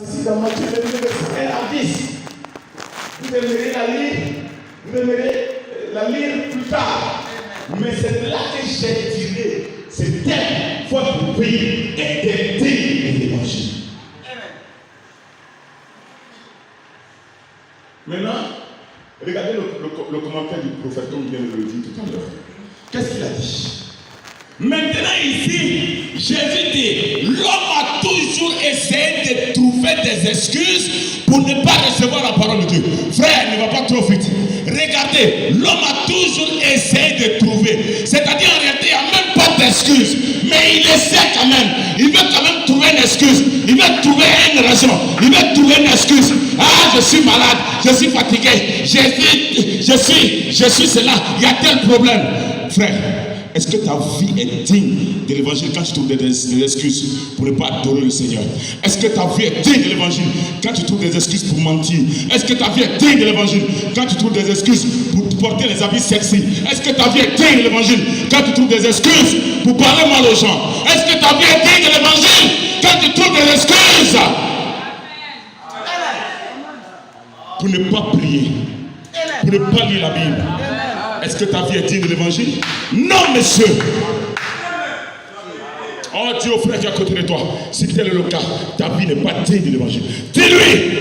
Ici dans Matthieu 22, verset 1 à 10. Vous aimerez la lire plus tard. Mais c'est là que j'ai tiré ce thème. Votre pays est digne de l'évangile. Maintenant, regardez le commentaire du prophète comme vient de le dire tout à l'heure. Qu'est-ce qu'il a dit? Maintenant ici, Jésus dit, l'homme a toujours essayé de trouver des excuses pour ne pas recevoir la parole de Dieu. Frère, ne va pas trop vite. Regardez, l'homme a toujours essayé de trouver. C'est-à-dire en réalité, il n'y a même pas d'excuse. Mais il essaie quand même. Il veut quand même trouver une excuse. Il veut trouver une raison. Il veut trouver une excuse. Ah, je suis malade. Je suis fatigué. Je suis cela. Il y a tel problème. Frère, est-ce que ta vie est digne de l'évangile quand tu trouves des excuses pour ne pas adorer le Seigneur? Est-ce que ta vie est digne de l'évangile quand tu trouves des excuses pour mentir? Est-ce que ta vie est digne de l'évangile quand tu trouves des excuses pour porter les habits sexy? Est-ce que ta vie est digne de l'évangile quand tu trouves des excuses pour parler mal aux gens? Est-ce que ta vie est digne de l'évangile quand tu trouves des excuses pour ne pas prier, pour ne pas lire la Bible? Est-ce que ta vie est digne de l'évangile? Non, monsieur. Oh, dis au frère qui est à côté de toi, si tel est le cas, ta vie n'est pas digne de l'évangile. Dis-lui.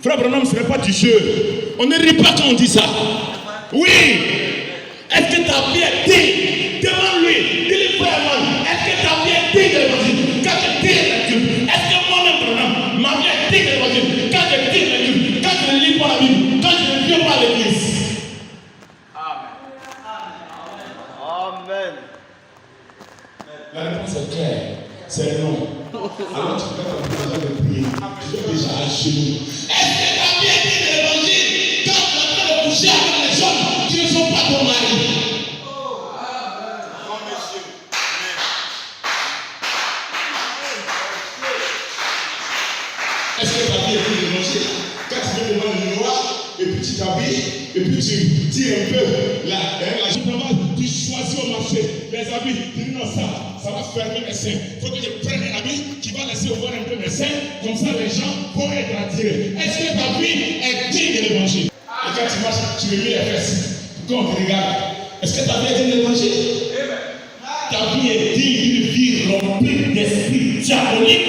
Frère Branham, ce n'est pas du jeu. On ne rit pas quand on dit ça. Oui. Est-ce que ta vie est digne? Demande-lui. Dis-lui, frère, est-ce que ta vie est digne de l'évangile? Quand je dis l'évangile, est-ce que moi-même, Branham, ma vie est digne de l'évangile? Quand je dis l'évangile, quand je ne lis pas la Bible, quand je ne viens pas à l'église. Amen. La réponse est claire. C'est non. Alors tu peux déjà prier. Tu peux déjà à genoux. Est-ce que ta vie est digne de l'évangile quand tu es en train de coucher avec les hommes qui ne sont pas ton mari? Est-ce que ta vie est digne de l'évangile quand tu viens devant le miroir et puis tu t'habilles et puis tu tires un peu la travail, tu choisis au marché les habits, tu dis non, ça va fermer mes seins. Il faut que je prenne un habit qui va laisser ouvrir un peu mes seins, comme ça les gens vont être attirés. Est-ce que ta vie est digne de l'évangile? Et quand tu marches, tu me mets les fesses. Quand on te regarde, est-ce que ta vie est digne de l'évangile? Ta vie est digne d'une vie remplie d'esprit diabolique.